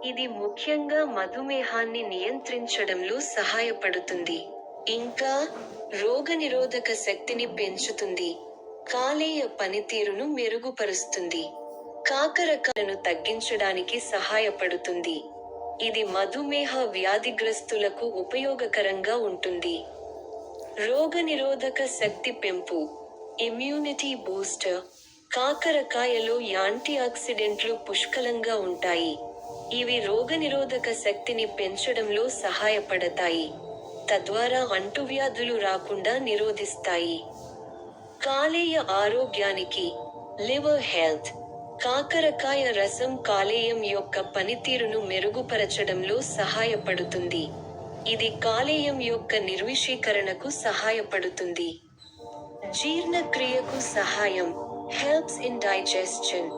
ఇది ముఖ్యంగా మధుమేహాన్ని నియంత్రించడంలో సహాయపడుతుంది. ఇంకా రోగనిరోధక శక్తిని పెంచుతుంది. కాలేయ పనితీరును మెరుగుపరుస్తుంది. కాకరకాయను తగ్గించడానికి సహాయపడుతుంది. ఇది మధుమేహ వ్యాధిగ్రస్తులకు ఉపయోగకరంగా ఉంటుంది. రోగనిరోధక శక్తి పెంపు, ఇమ్యూనిటీ బూస్టర్. కాకరకాయలో యాంటీఆక్సిడెంట్లు పుష్కలంగా ఉంటాయి. ఇవి రోగనిరోధక శక్తిని పెంచడంలో సహాయపడతాయి, తద్వారా అంటువ్యాధులు రాకుండా నిరోధిస్తాయి. కాలేయ ఆరోగ్యానికి, లివర్ హెల్త్. కాకరకాయ రసం కాలేయం యొక్క పనితీరును మెరుగుపరచడంలో సహాయపడుతుంది. ఇది కాలేయం యొక్క నిర్విషీకరణకు సహాయపడుతుంది. జీర్ణక్రియకు సహాయం, హెల్ప్స్ ఇన్ డైజెస్షన్.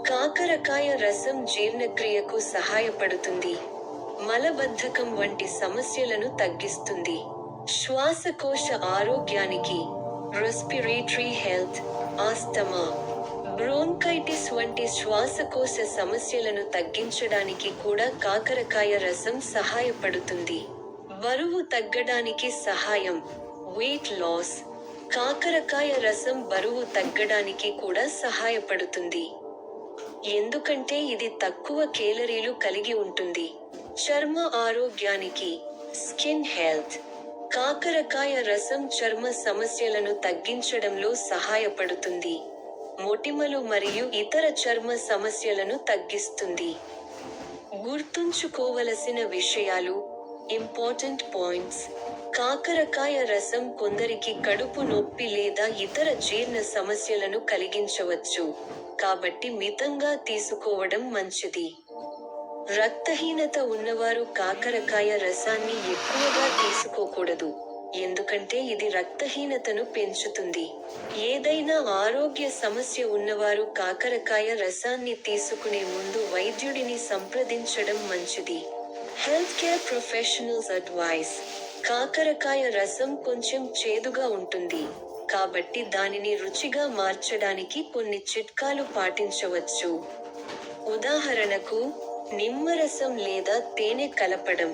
కాకరకాయ రసం జీర్ణక్రియకు సహాయపడుతుంది. మలబద్ధకం వంటి సమస్యలను తగ్గిస్తుంది. శ్వాసకోశ ఆరోగ్యానికి, రెస్పిరేటరీ హెల్త్. ఆస్తమా, బ్రోంకైటిస్ వంటి శ్వాసకోశ సమస్యలను తగ్గించడానికి కూడా కాకరకాయ రసం సహాయపడుతుంది. బరువు తగ్గడానికి సహాయం, వెయిట్ లాస్. కాకరకాయ రసం బరువు తగ్గడానికి కూడా సహాయపడుతుంది. ఎందుకంటే ఇది తక్కువ కేలరీలు కలిగి ఉంటుంది. చర్మ ఆరోగ్యానికి, స్కిన్ హెల్త్. కాకరకాయ రసం చర్మ సమస్యలను తగ్గించడంలో సహాయపడుతుంది. మొటిమలు మరియు ఇతర చర్మ సమస్యలను తగ్గిస్తుంది. గుర్తుంచుకోవలసిన విషయాలు, ఇంపార్టెంట్ పాయింట్స్. కాకరకాయ రసం కొందరికి కడుపు నొప్పి లేదా ఇతర జీర్ణ సమస్యలను కలిగించవచ్చు, కాబట్టి మితంగా తీసుకోవడం మంచిది. రక్తహీనత ఉన్నవారు కాకరకాయ రసాన్ని ఎక్కువగా తీసుకోకూడదు, ఎందుకంటే ఇది రక్తహీనతను పెంచుతుంది. ఏదైనా ఆరోగ్య సమస్య ఉన్నవారు కాకరకాయ రసాన్ని తీసుకునే ముందు వైద్యుడిని సంప్రదించడం మంచిది. Health care professionals advice. కాకరకాయ రసం కొంచెం చేదుగా ఉంటుంది, కాబట్టి దానిని రుచిగా మార్చడానికి కొన్ని చిట్కాలు పాటించవచ్చు. ఉదాహరణకు, నిమ్మరసం లేదా తేనె కలపడం.